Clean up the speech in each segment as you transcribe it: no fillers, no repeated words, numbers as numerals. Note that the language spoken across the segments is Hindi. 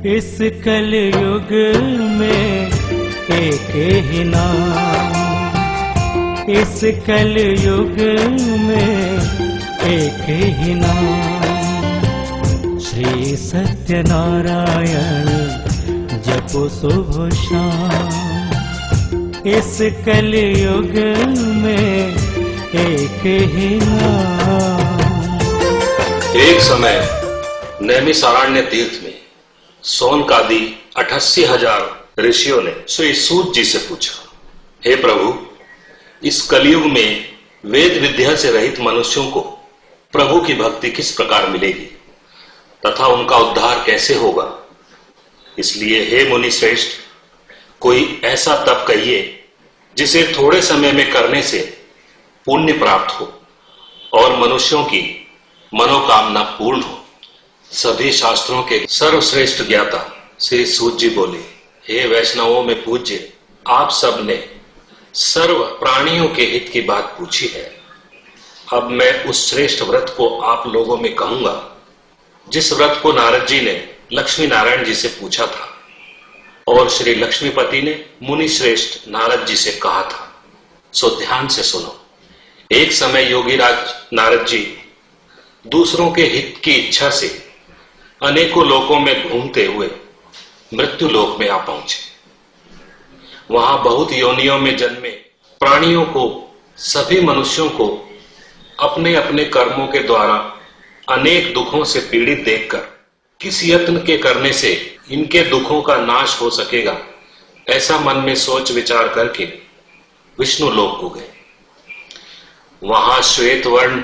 इस कलयुग में एक ही नाम, इस कलयुग में एक ही नाम, श्री सत्यनारायण जपो सुबह शाम। इस कलयुग में एक ही नाम। एक समय नैमिषारण्य तीर्थ में सौनकादि 88,000 ऋषियों ने श्री सूत जी से पूछा, हे प्रभु, इस कलयुग में वेद विद्या से रहित मनुष्यों को प्रभु की भक्ति किस प्रकार मिलेगी तथा उनका उद्धार कैसे होगा? इसलिए हे मुनि श्रेष्ठ, कोई ऐसा तप कहिए जिसे थोड़े समय में करने से पुण्य प्राप्त हो और मनुष्यों की मनोकामना पूर्ण हो। सभी शास्त्रों के सर्वश्रेष्ठ ज्ञाता श्री सूत जी बोले, हे वैष्णवों में पूज्य, आप सब ने सर्व प्राणियों के हित की बात पूछी है। अब मैं उस श्रेष्ठ व्रत को आप लोगों में कहूंगा जिस व्रत को नारद जी ने लक्ष्मी नारायण जी से पूछा था और श्री लक्ष्मीपति ने मुनि श्रेष्ठ नारद जी से कहा था। सो ध्यान से सुनो। एक समय योगीराज नारद जी दूसरों के हित की इच्छा से अनेकों लोकों में घूमते हुए मृत्यु लोक में आ पहुंचे। वहां बहुत योनियों में जन्मे प्राणियों को, सभी मनुष्यों को अपने अपने कर्मों के द्वारा अनेक दुखों से पीड़ित देखकर किस यत्न के करने से इनके दुखों का नाश हो सकेगा, ऐसा मन में सोच विचार करके विष्णु लोक को गए। वहां श्वेत वर्ण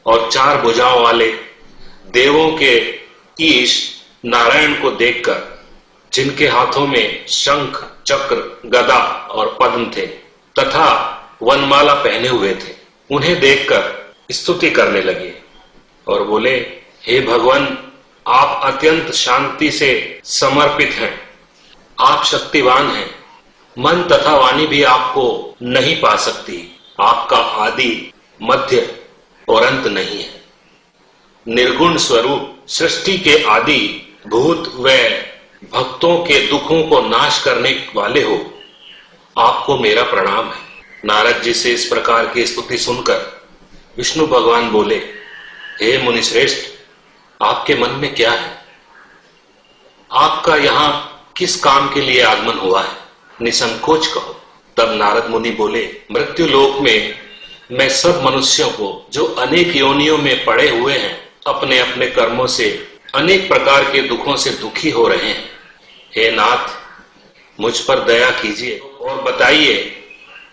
और 4 भुजाओं वाले देवों के ईश नारायण को देखकर, जिनके हाथों में शंख, चक्र, गदा और पद्म थे तथा वनमाला पहने हुए थे, उन्हें देखकर स्तुति करने लगे और बोले, हे भगवान, आप अत्यंत शांति से समर्पित हैं, आप शक्तिवान हैं, मन तथा वाणी भी आपको नहीं पा सकती, आपका आदि, मध्य और अंत नहीं है। निर्गुण स्वरूप सृष्टि के आदि भूत व भक्तों के दुखों को नाश करने वाले हो, आपको मेरा प्रणाम है। नारद जी से इस प्रकार की स्तुति सुनकर विष्णु भगवान बोले, हे मुनि श्रेष्ठ, आपके मन में क्या है? आपका यहां किस काम के लिए आगमन हुआ है? निसंकोच कहो। तब नारद मुनि बोले, मृत्यु लोक में मैं सब मनुष्यों को जो अनेक योनियों में पड़े हुए हैं, अपने अपने कर्मों से अनेक प्रकार के दुखों से दुखी हो रहे हैं, हे नाथ, मुझ पर दया कीजिए और बताइए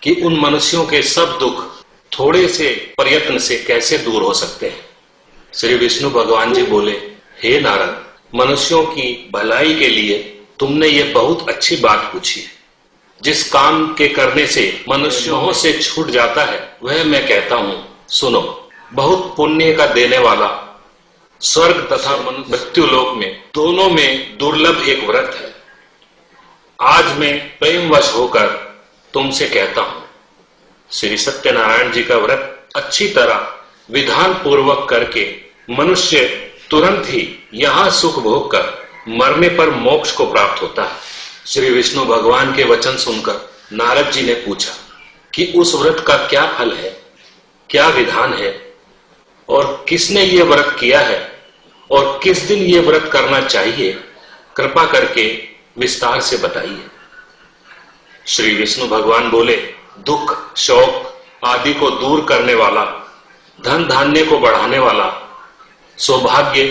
कि उन मनुष्यों के सब दुख थोड़े से प्रयत्न से कैसे दूर हो सकते हैं। श्री विष्णु भगवान जी बोले, हे नारद, मनुष्यों की भलाई के लिए तुमने ये बहुत अच्छी बात पूछी है। जिस काम के करने से मनुष्यों से छूट जाता है वह मैं कहता हूं, सुनो। बहुत पुण्य का देने वाला स्वर्ग तथा मृत्यु लोक में दोनों में दुर्लभ एक व्रत है। आज मैं प्रेमवश होकर तुमसे कहता हूं, श्री सत्यनारायण जी का व्रत अच्छी तरह विधान पूर्वक करके मनुष्य तुरंत ही यहां सुख भोग कर मरने पर मोक्ष को प्राप्त होता है। श्री विष्णु भगवान के वचन सुनकर नारद जी ने पूछा कि उस व्रत का क्या फल है, क्या विधान है और किसने ये व्रत किया है और किस दिन ये व्रत करना चाहिए, कृपा करके विस्तार से बताइए। श्री विष्णु भगवान बोले, दुख, शोक आदि को दूर करने वाला, धन धान्य को बढ़ाने वाला, सौभाग्य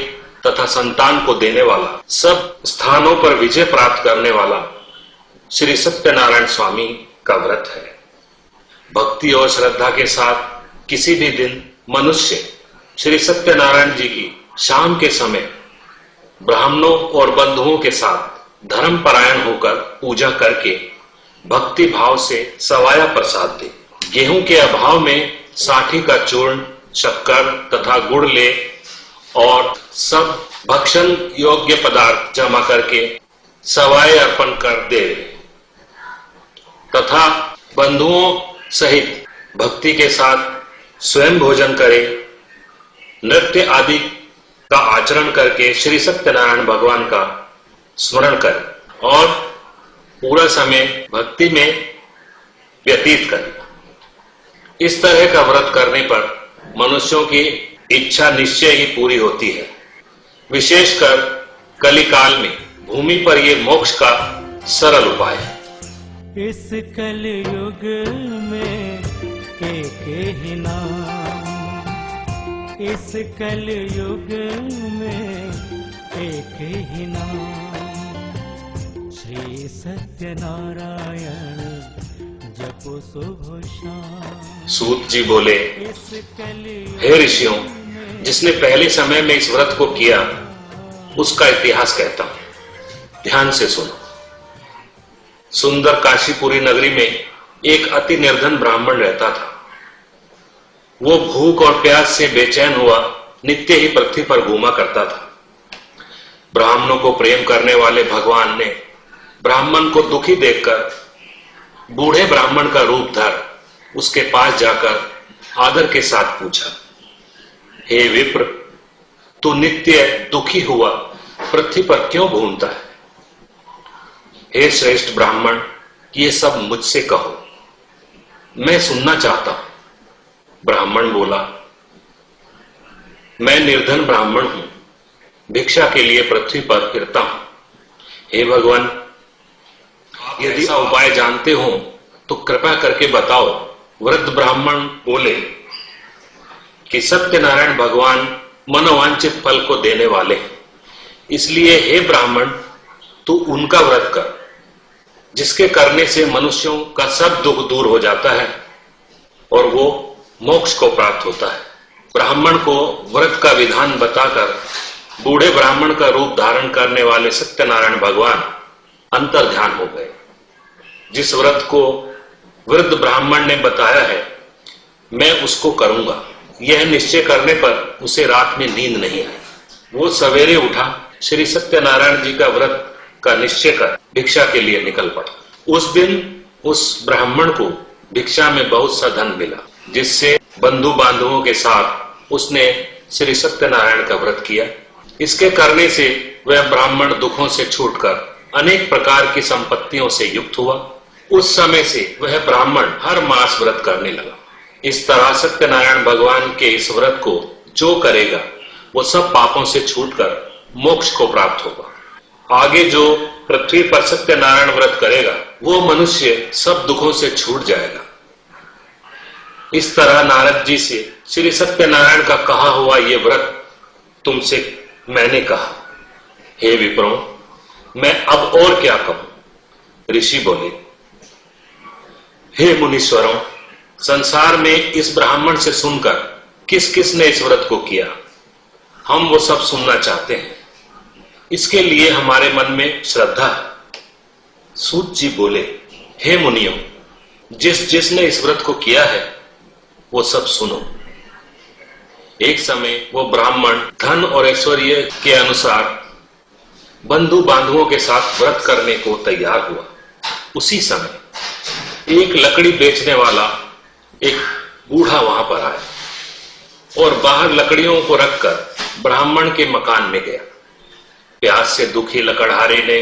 तथा संतान को देने वाला, सब स्थानों पर विजय प्राप्त करने वाला श्री सत्यनारायण स्वामी का व्रत है। भक्ति और श्रद्धा के साथ किसी भी दिन मनुष्य श्री सत्यनारायण जी की शाम के समय ब्राह्मणों और बंधुओं के साथ धर्म परायण होकर पूजा करके भक्ति भाव से सवाया प्रसाद दे। गेहूं के अभाव में साठी का चूर्ण, शक्कर तथा गुड़ ले और सब भक्षण योग्य पदार्थ जमा करके सवाए अर्पण कर दे तथा बंधुओं सहित भक्ति के साथ स्वयं भोजन करे। नृत्य आदि का आचरण करके श्री सत्यनारायण भगवान का स्मरण करें और पूरा समय भक्ति में व्यतीत करें। इस तरह का व्रत करने पर मनुष्यों की इच्छा निश्चय ही पूरी होती है। विशेषकर कलिकाल में भूमि पर यह मोक्ष का सरल उपाय है। इस कलयुग में एक ही नाम, इस कलयुग में एक ही नाम, श्री सत्यनारायण जपो सुबह शाम। सूत जी बोले, इस कलयुग हे ऋषियों, जिसने पहले समय में इस व्रत को किया उसका इतिहास कहता हूं, ध्यान से सुनो। सुंदर काशीपुरी नगरी में एक अति निर्धन ब्राह्मण रहता था। वो भूख और प्यास से बेचैन हुआ नित्य ही पृथ्वी पर घूमा करता था। ब्राह्मणों को प्रेम करने वाले भगवान ने ब्राह्मण को दुखी देखकर बूढ़े ब्राह्मण का रूप धर उसके पास जाकर आदर के साथ पूछा, हे विप्र, तू नित्य दुखी हुआ पृथ्वी पर क्यों घूमता है? हे श्रेष्ठ ब्राह्मण, ये सब मुझसे कहो, मैं सुनना चाहता हूं। ब्राह्मण बोला, मैं निर्धन ब्राह्मण हूं, भिक्षा के लिए पृथ्वी पर फिरता हूं। हे भगवान, यदि ऐसा उपाय जानते हो तो कृपा करके बताओ। वृद्ध ब्राह्मण बोले कि सत्यनारायण भगवान मनोवांछित फल को देने वाले हैं, इसलिए हे ब्राह्मण, तू उनका व्रत कर, जिसके करने से मनुष्यों का सब दुख दूर हो जाता है और वो मोक्ष को प्राप्त होता है। ब्राह्मण को व्रत का विधान बताकर बूढ़े ब्राह्मण का रूप धारण करने वाले सत्यनारायण भगवान अंतर ध्यान हो गए। जिस व्रत को वृद्ध ब्राह्मण ने बताया है, मैं उसको करूंगा, यह निश्चय करने पर उसे रात में नींद नहीं आई। वो सवेरे उठा, श्री सत्यनारायण जी का व्रत का निश्चय कर भिक्षा के लिए निकल पड़ा। उस दिन उस ब्राह्मण को भिक्षा में बहुत सा धन मिला, जिससे बंधु बांधवों के साथ उसने श्री सत्यनारायण का व्रत किया। इसके करने से वह ब्राह्मण दुखों से छूटकर अनेक प्रकार की संपत्तियों से युक्त हुआ। उस समय से वह ब्राह्मण हर मास व्रत करने लगा। इस तरह सत्यनारायण भगवान के इस व्रत को जो करेगा वो सब पापों से छूटकर मोक्ष को प्राप्त होगा। आगे जो पृथ्वी पर सत्यनारायण व्रत करेगा वो मनुष्य सब दुखों से छूट जाएगा। इस तरह नारद जी से श्री सत्यनारायण का कहा हुआ ये व्रत तुमसे मैंने कहा। हे विप्रों, मैं अब और क्या कहूं? ऋषि बोले, हे मुनीश्वरों, संसार में इस ब्राह्मण से सुनकर किस किस ने इस व्रत को किया, हम वो सब सुनना चाहते हैं। इसके लिए हमारे मन में श्रद्धा है। सूत जी बोले, हे मुनियों, जिसने इस व्रत को किया है वो सब सुनो। एक समय वो ब्राह्मण धन और ऐश्वर्य के अनुसार बंधु बांधवों के साथ व्रत करने को तैयार हुआ। उसी समय एक लकड़ी बेचने वाला एक बूढ़ा वहां पर आया और बाहर लकड़ियों को रखकर ब्राह्मण के मकान में गया। प्यास से दुखी लकड़हारे ने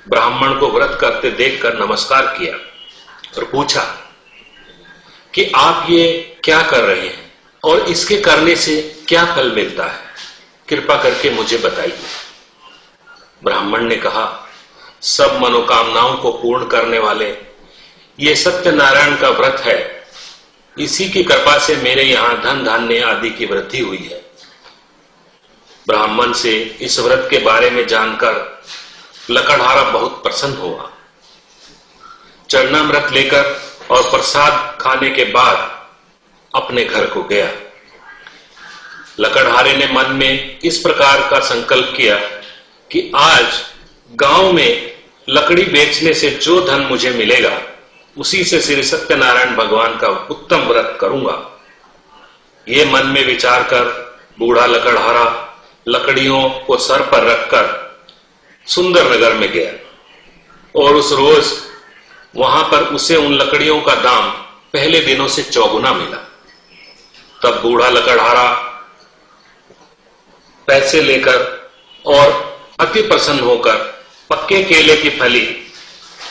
ब्राह्मण को व्रत करते देखकर नमस्कार किया और पूछा कि आप ये क्या कर रहे हैं और इसके करने से क्या फल मिलता है, कृपा करके मुझे बताइए। ब्राह्मण ने कहा, सब मनोकामनाओं को पूर्ण करने वाले ये सत्यनारायण का व्रत है, इसी की कृपा से मेरे यहां धन धान्य आदि की वृद्धि हुई है। ब्राह्मण से इस व्रत के बारे में जानकर लकड़हारा बहुत प्रसन्न हुआ। चरणामृत लेकर और प्रसाद खाने के बाद अपने घर को गया। लकड़हारे ने मन में इस प्रकार का संकल्प किया कि आज गांव में लकड़ी बेचने से जो धन मुझे मिलेगा उसी से श्री सत्यनारायण भगवान का उत्तम व्रत करूंगा। ये मन में विचार कर बूढ़ा लकड़हारा लकड़ियों को सर पर रखकर सुंदर नगर में गया और उस रोज वहां पर उसे उन लकड़ियों का दाम पहले दिनों से चौगुना मिला। तब बूढ़ा लकड़हारा पैसे लेकर और अति प्रसन्न होकर पक्के केले की फली,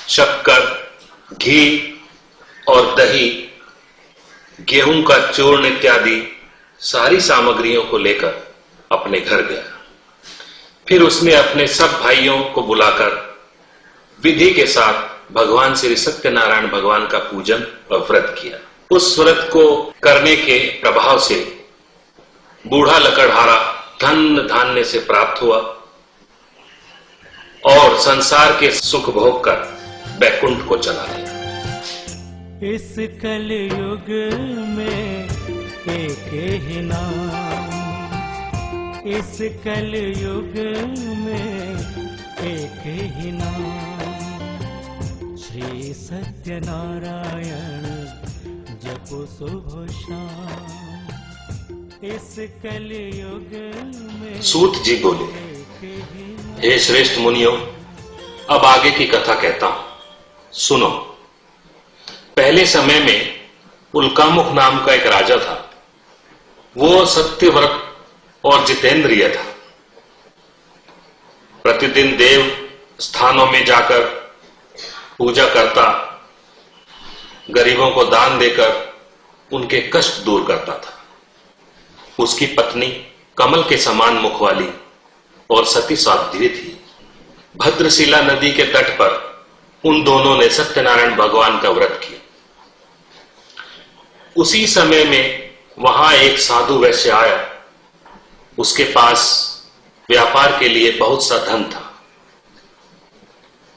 शक्कर, घी और दही, गेहूं का चूर्ण इत्यादि सारी सामग्रियों को लेकर अपने घर गया। फिर उसने अपने सब भाइयों को बुलाकर विधि के साथ भगवान श्री सत्यनारायण भगवान का पूजन और व्रत किया। उस व्रत को करने के प्रभाव से बूढ़ा लकड़हारा धन धान्य से प्राप्त हुआ और संसार के सुख भोग कर बैकुंठ को चला गया। इस कलयुग में एक ही नाम, इस कलयुग में एक ही नाम, श्री सत्यनारायण जपो सुबह शाम। इस कलयुग में सूत जी बोले, हे श्रेष्ठ मुनियों, अब आगे की कथा कहता हूं, सुनो। पहले समय में उल्कामुख नाम का एक राजा था। वो सत्यव्रत और जितेंद्रिय था। प्रतिदिन देव स्थानों में जाकर पूजा करता, गरीबों को दान देकर उनके कष्ट दूर करता था। उसकी पत्नी कमल के समान मुख वाली और सती साध्वी थी। भद्रशिला नदी के तट पर उन दोनों ने सत्यनारायण भगवान का व्रत किया। उसी समय में वहां एक साधु वैश्य आया। उसके पास व्यापार के लिए बहुत सा धन था।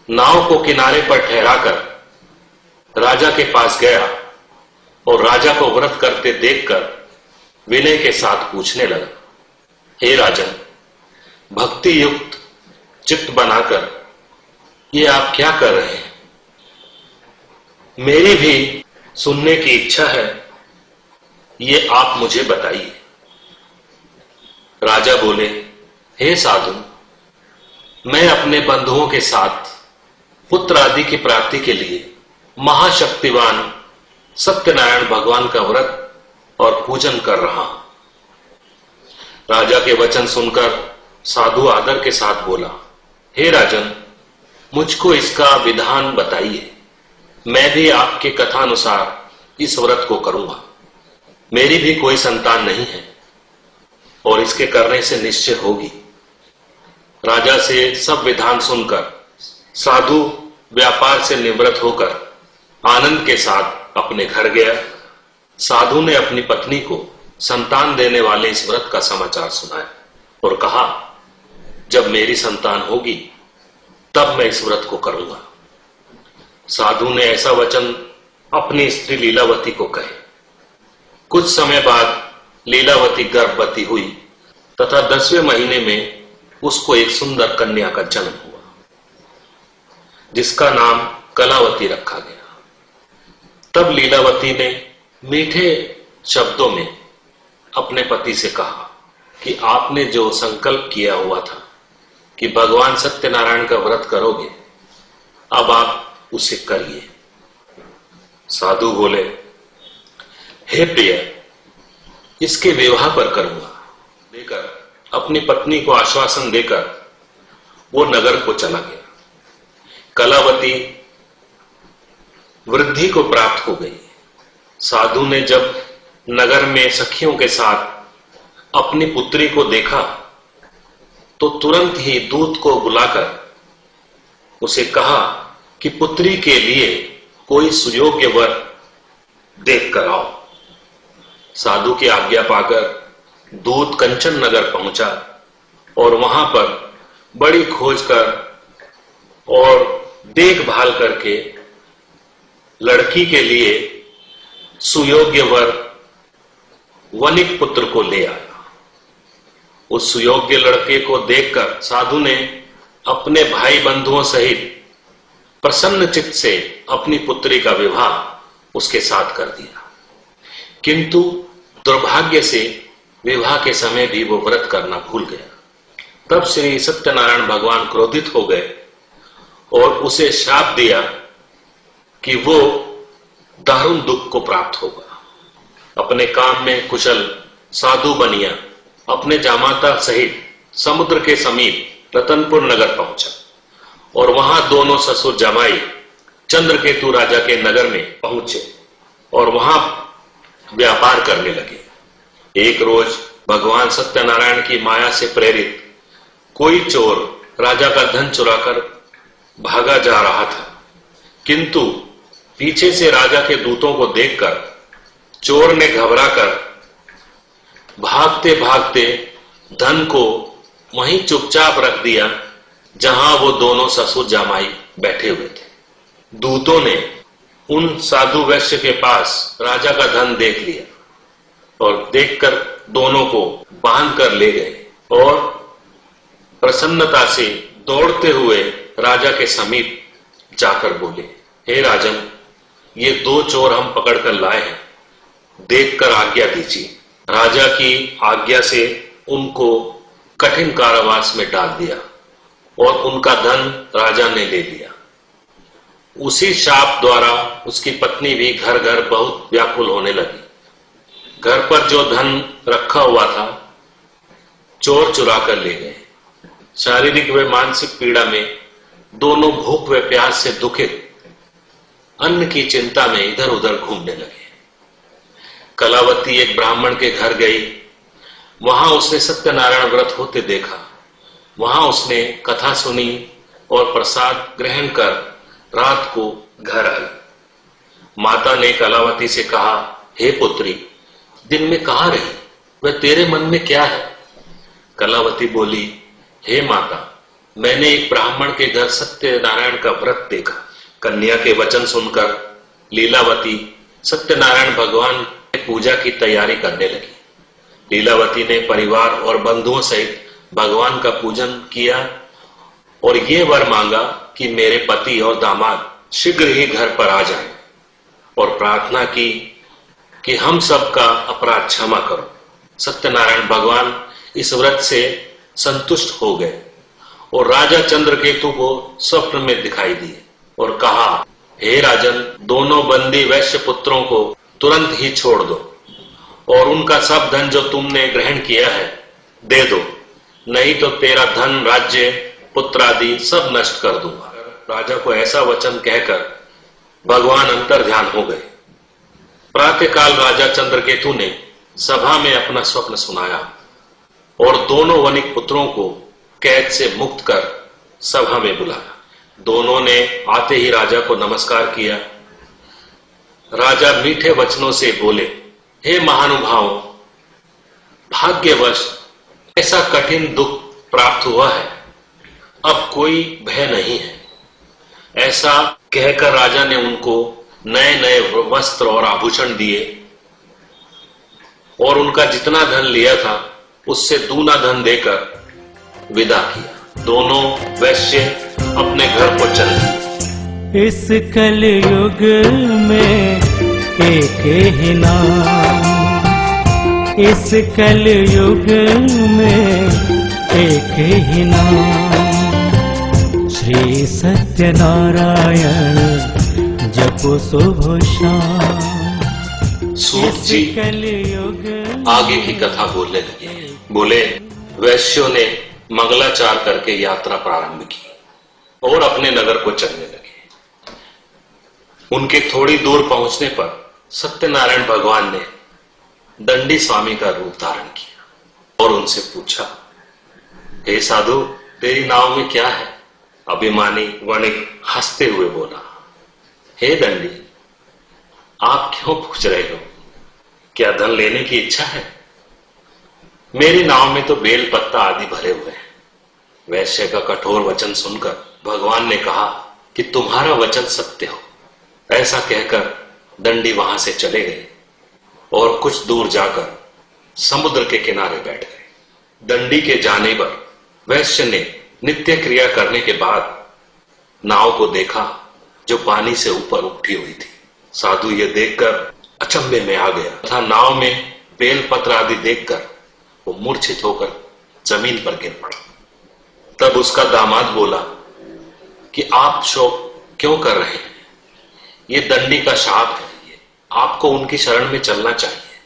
नाव को किनारे पर ठहराकर राजा के पास गया और राजा को व्रत करते देखकर विनय के साथ पूछने लगा, हे राजन, भक्ति युक्त चित्त बनाकर ये आप क्या कर रहे हैं? मेरी भी सुनने की इच्छा है, ये आप मुझे बताइए। राजा बोले, हे साधु, मैं अपने बंधुओं के साथ पुत्र आदि की प्राप्ति के लिए महाशक्तिवान सत्यनारायण भगवान का व्रत और पूजन कर रहा हूं। राजा के वचन सुनकर साधु आदर के साथ बोला, हे राजन, मुझको इसका विधान बताइए। मैं भी आपके कथानुसार इस व्रत को करूंगा। मेरी भी कोई संतान नहीं है और इसके करने से निश्चय होगी। राजा से सब विधान सुनकर साधु व्यापार से निवृत्त होकर आनंद के साथ अपने घर गया। साधु ने अपनी पत्नी को संतान देने वाले इस व्रत का समाचार सुनाया और कहा, जब मेरी संतान होगी तब मैं इस व्रत को करूंगा। साधु ने ऐसा वचन अपनी स्त्री लीलावती को कहे। कुछ समय बाद लीलावती गर्भवती हुई तथा 10वें महीने में उसको एक सुंदर कन्या का जन्म हुआ, जिसका नाम कलावती रखा गया। तब लीलावती ने मीठे शब्दों में अपने पति से कहा कि आपने जो संकल्प किया हुआ था कि भगवान सत्यनारायण का व्रत करोगे, अब आप उसे करिए। साधु बोले, हे प्रिय, इसके विवाह पर करूंगा। देकर अपनी पत्नी को आश्वासन देकर वो नगर को चला गया। कलावती वृद्धि को प्राप्त हो गई। साधु ने जब नगर में सखियों के साथ अपनी पुत्री को देखा तो तुरंत ही दूत को बुलाकर उसे कहा कि पुत्री के लिए कोई सुयोग्य वर देख कर आओ। साधु की आज्ञा पाकर दूत कंचन नगर पहुंचा और वहां पर बड़ी खोज कर और देखभाल करके लड़की के लिए सुयोग्य वर वनिक पुत्र को ले आया। उस सुयोग्य लड़के को देखकर साधु ने अपने भाई बंधुओं सहित प्रसन्न चित्त से अपनी पुत्री का विवाह उसके साथ कर दिया। किंतु दुर्भाग्य से विवाह के समय भी वो व्रत करना भूल गया। तब श्री सत्यनारायण भगवान क्रोधित हो गए और उसे श्राप दिया कि वो दारुण दुख को प्राप्त होगा। अपने काम में कुशल साधु बनिया अपने जामाता सहित समुद्र के समीप रतनपुर नगर पहुंचा और वहां दोनों ससुर जमाई चंद्रकेतु राजा के नगर में पहुंचे और वहां व्यापार करने लगे। एक रोज भगवान सत्यनारायण की माया से प्रेरित कोई चोर राजा का धन चुराकर भागा जा रहा था, किंतु पीछे से राजा के दूतों को देखकर चोर ने घबराकर भागते भागते धन को वहीं चुपचाप रख दिया जहां वो दोनों ससुर जामाई बैठे हुए थे। दूतों ने उन साधु वैश्य के पास राजा का धन देख लिया और देखकर दोनों को बांध कर ले गए और प्रसन्नता से दौड़ते हुए राजा के समीप जाकर बोले, हे राजन, ये दो चोर हम पकड़कर लाए हैं, देखकर आज्ञा दीजिए। राजा की आज्ञा से उनको कठिन कारावास में डाल दिया और उनका धन राजा ने ले लिया। उसी शाप द्वारा उसकी पत्नी भी घर घर बहुत व्याकुल होने लगी। घर पर जो धन रखा हुआ था चोर चुरा कर ले गए। शारीरिक व मानसिक पीड़ा में दोनों भूख व प्यास से दुखित अन्न की चिंता में इधर उधर घूमने लगे। कलावती एक ब्राह्मण के घर गई। वहां उसने सत्यनारायण व्रत होते देखा। वहां उसने कथा सुनी और प्रसाद ग्रहण कर रात को घर आई। माता ने कलावती से कहा, हे पुत्री, दिन में कहां रही? वह तेरे मन में क्या है? कलावती बोली, हे माता, मैंने एक ब्राह्मण के घर सत्यनारायण का व्रत देखा। कन्या के वचन सुनकर लीलावती सत्यनारायण भगवान की पूजा की तैयारी करने लगी। लीलावती ने परिवार और बंधुओं सहित भगवान का पूजन किया और ये वर मांगा कि मेरे पति और दामाद शीघ्र ही घर पर आ जाएं, और प्रार्थना की कि हम सबका अपराध क्षमा करो। सत्यनारायण भगवान इस व्रत से संतुष्ट हो गए और राजा चंद्रकेतु को स्वप्न में दिखाई दिए और कहा, हे राजन, दोनों बंदी वैश्य पुत्रों को तुरंत ही छोड़ दो और उनका सब धन जो तुमने ग्रहण किया है दे दो, नहीं तो तेरा धन, राज्य, पुत्र आदि सब नष्ट कर दूंगा। राजा को ऐसा वचन कहकर भगवान अंतर ध्यान हो गए। प्रातःकाल राजा चंद्रकेतु ने सभा में अपना स्वप्न सुनाया और दोनों वनिक पुत्रों को कैद से मुक्त कर सभा में बुलाया। दोनों ने आते ही राजा को नमस्कार किया। राजा मीठे वचनों से बोले, हे महानुभाव, भाग्यवश ऐसा कठिन दुख प्राप्त हुआ है, अब कोई भय नहीं है। ऐसा कहकर राजा ने उनको नए नए वस्त्र और आभूषण दिए और उनका जितना धन लिया था उससे दूना धन देकर विदा किया। दोनों वैश्य अपने घर को चल दिए। इस कलयुग में एक ही नाम, इस कलयुग में एक ही नाम, श्री सत्यनारायण जपो शुभ शाम। सूत जी कलयुग आगे की कथा बोलने लगे। बोले, वैश्यों ने मंगलाचार करके यात्रा प्रारंभ की और अपने नगर को चलने लगे। उनके थोड़ी दूर पहुंचने पर सत्यनारायण भगवान ने दंडी स्वामी का रूप धारण किया और उनसे पूछा, हे साधु, तेरी नाव में क्या है? अभिमानी वणिक हंसते हुए बोला, हे दंडी, आप क्यों पूछ रहे हो? क्या धन लेने की इच्छा है? मेरी नाव में तो बेल पत्ता आदि भरे हुए हैं। वैश्य का कठोर वचन सुनकर भगवान ने कहा कि तुम्हारा वचन सत्य हो। ऐसा कहकर दंडी वहां से चले गए और कुछ दूर जाकर समुद्र के किनारे बैठ गए। दंडी के जाने पर वैश्य ने नित्य क्रिया करने के बाद नाव को देखा जो पानी से ऊपर उठी हुई थी। साधु ये देखकर अचंभे में आ गया तथा नाव में बेल पत्र आदि देखकर वो मूर्छित होकर जमीन पर गिर पड़ा। तब उसका दामाद बोला कि आप शोक क्यों कर रहे हैं? ये दंडी का शाप है, आपको उनकी शरण में चलना चाहिए,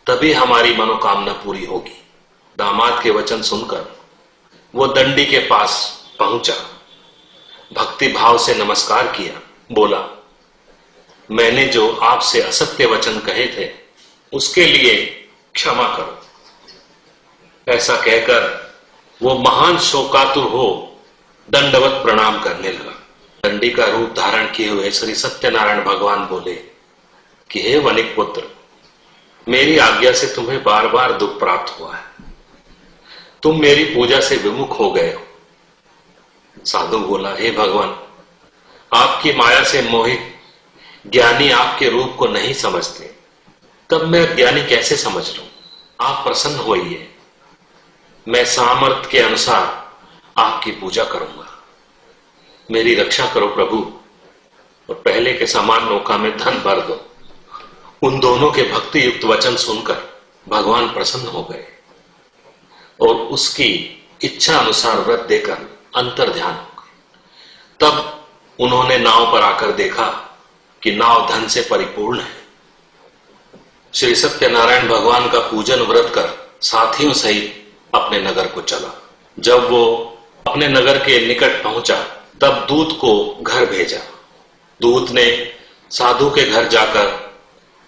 तभी हमारी मनोकामना पूरी होगी। दामाद के वचन सुनकर वो दंडी के पास पहुंचा भक्ति भाव से नमस्कार किया, बोला, मैंने जो आपसे असत्य वचन कहे थे उसके लिए क्षमा करो। ऐसा कहकर वो महान शोकातुर हो दंडवत प्रणाम करने लगा। दंडी का रूप धारण किए हुए श्री सत्यनारायण भगवान बोले कि हे वनिक पुत्र, मेरी आज्ञा से तुम्हें बार बार दुख प्राप्त हुआ है, तुम मेरी पूजा से विमुख हो गए हो। साधु बोला, हे भगवान, आपकी माया से मोहित ज्ञानी आपके रूप को नहीं समझते, तब मैं ज्ञानी कैसे समझ लूं? आप प्रसन्न होइए, मैं सामर्थ्य के अनुसार आपकी पूजा करूंगा। मेरी रक्षा करो प्रभु, और पहले के समान नौका में धन भर दो। उन दोनों के भक्ति युक्त वचन सुनकर भगवान प्रसन्न हो गए और उसकी इच्छा अनुसार व्रत देकर अंतर ध्यान हो गए। तब उन्होंने नाव पर आकर देखा कि नाव धन से परिपूर्ण है। श्री सत्यनारायण भगवान का पूजन व्रत कर साथियों सहित अपने नगर को चला। जब वो अपने नगर के निकट पहुंचा तब दूत को घर भेजा। दूत ने साधु के घर जाकर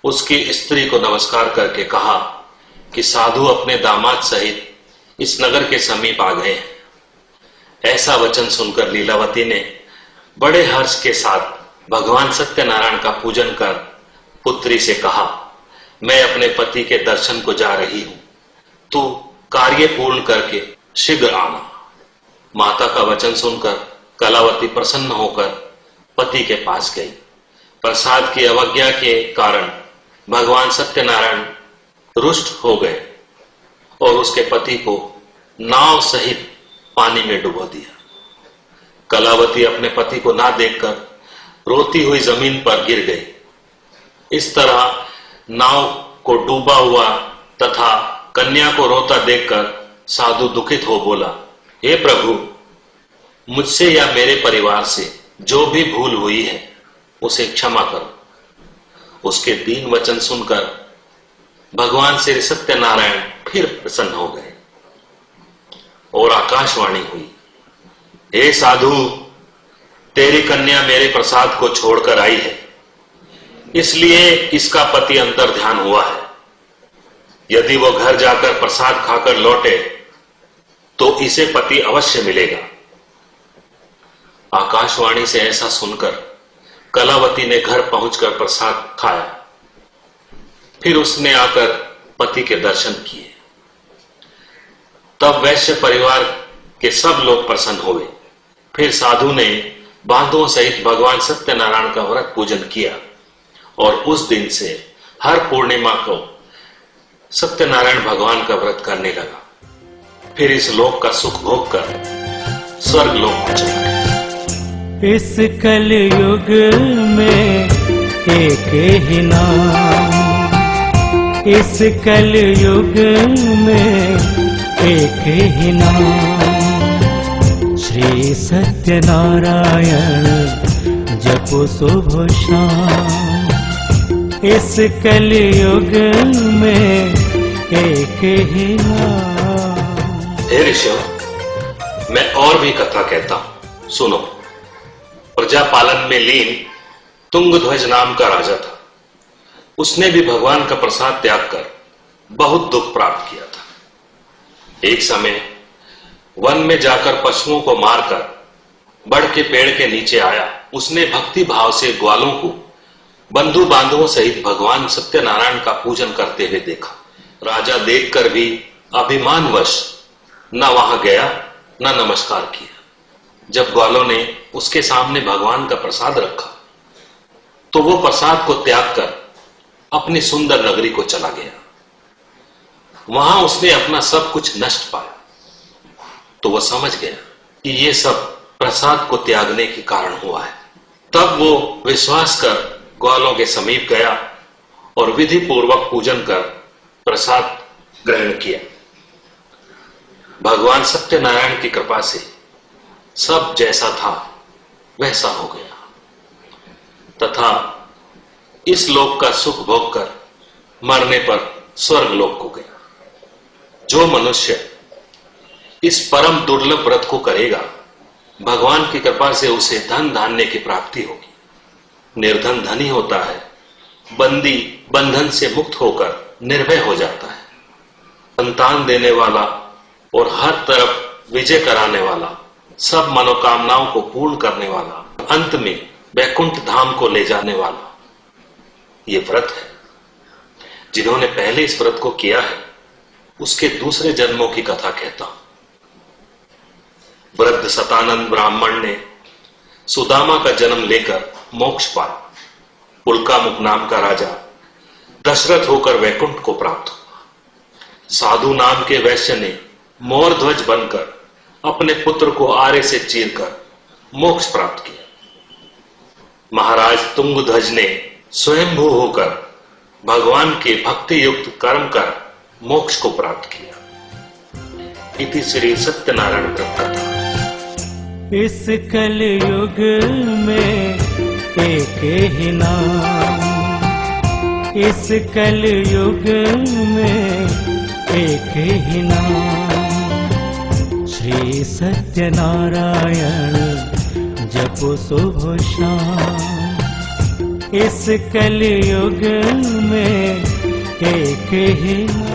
उसकी स्त्री को नमस्कार करके कहा कि साधु अपने दामाद सहित इस नगर के समीप आ गए हैं। ऐसा वचन सुनकर लीलावती ने बड़े हर्ष के साथ भगवान सत्यनारायण का पूजन कर पुत्री से कहा, मैं अपने पति के दर्शन को जा रही हूं, तू कार्य पूर्ण करके शीघ्र आना। माता का वचन सुनकर कलावती प्रसन्न होकर पति के पास गई। प्रसाद की अवज्ञा के कारण भगवान सत्यनारायण रुष्ट हो गए और उसके पति को नाव सहित पानी में डुबो दिया। कलावती अपने पति को ना देखकर रोती हुई जमीन पर गिर गई। इस तरह नाव को डूबा हुआ तथा कन्या को रोता देखकर साधु दुखित हो बोला, हे प्रभु, मुझसे या मेरे परिवार से जो भी भूल हुई है उसे क्षमा करो। उसके दीन वचन सुनकर भगवान श्री सत्यनारायण फिर प्रसन्न हो गए और आकाशवाणी हुई, हे साधु, तेरी कन्या मेरे प्रसाद को छोड़कर आई है, इसलिए इसका पति अंतर ध्यान हुआ है। यदि वो घर जाकर प्रसाद खाकर लौटे तो इसे पति अवश्य मिलेगा। आकाशवाणी से ऐसा सुनकर कलावती ने घर पहुंचकर प्रसाद खाया। फिर उसने आकर पति के दर्शन किए। तब वैश्य परिवार के सब लोग प्रसन्न हुए। फिर साधु ने बांधों सहित भगवान सत्यनारायण का व्रत पूजन किया और उस दिन से हर पूर्णिमा को सत्यनारायण भगवान का व्रत करने लगा। फिर इस लोक का सुख भोग कर स्वर्ग लोक को चला। इस कलयुग में एक ही नाम, इस कलयुग में एक ही नाम, श्री सत्यनारायण जपो सुबह शाम। इस कलयुग में एक ही नाम। हे ऋषियों, मैं और भी कथा कहता हूं, सुनो। प्रजा पालन में लीन तुंगध्वज नाम का राजा था। उसने भी भगवान का प्रसाद त्याग कर बहुत दुख प्राप्त किया था। एक समय वन में जाकर पशुओं को मारकर बड़ के पेड़ के नीचे आया। उसने भक्ति भाव से ग्वालों को बंधु बांधवों सहित भगवान सत्यनारायण का पूजन करते हुए देखा। राजा देखकर भी अभिमानवश न वहां गया न नमस्कार किया। जब ग्वालों ने उसके सामने भगवान का प्रसाद रखा तो वो प्रसाद को त्याग कर अपनी सुंदर नगरी को चला गया। वहां उसने अपना सब कुछ नष्ट पाया तो वह समझ गया कि ये सब प्रसाद को त्यागने के कारण हुआ है। तब वो विश्वास कर ग्वालों के समीप गया और विधि पूर्वक पूजन कर प्रसाद ग्रहण किया। भगवान सत्यनारायण की कृपा से सब जैसा था वैसा हो गया तथा इस लोक का सुख भोग कर मरने पर स्वर्ग लोक को गया। जो मनुष्य इस परम दुर्लभ व्रत को करेगा भगवान की कृपा से उसे धन धान्य की प्राप्ति होगी। निर्धन धनी होता है, बंदी बंधन से मुक्त होकर निर्भय हो जाता है। संतान देने वाला और हर तरफ विजय कराने वाला, सब मनोकामनाओं को पूर्ण करने वाला, अंत में वैकुंठ धाम को ले जाने वाला ये व्रत है। जिन्होंने पहले इस व्रत को किया है उसके दूसरे जन्मों की कथा कहता हूं। वृद्ध सतानंद ब्राह्मण ने सुदामा का जन्म लेकर मोक्ष पाया। उल्कामुख नाम का राजा दशरथ होकर वैकुंठ को प्राप्त हुआ। साधु नाम के वैश्य ने मोर ध्वज बनकर अपने पुत्र को आरे से चीरकर मोक्ष प्राप्त किया। महाराज तुंगध्वज ने स्वयंभू होकर भगवान के भक्ति युक्त कर्म कर मोक्ष को प्राप्त किया। इति श्री सत्यनारायण व्रत कथा। इस कलयुग में एक ही नाम, इस कलयुग में एक ही नाम, श्री सत्यनारायण जपो सुबह शाम। इस कलयुग में एक ही नाम।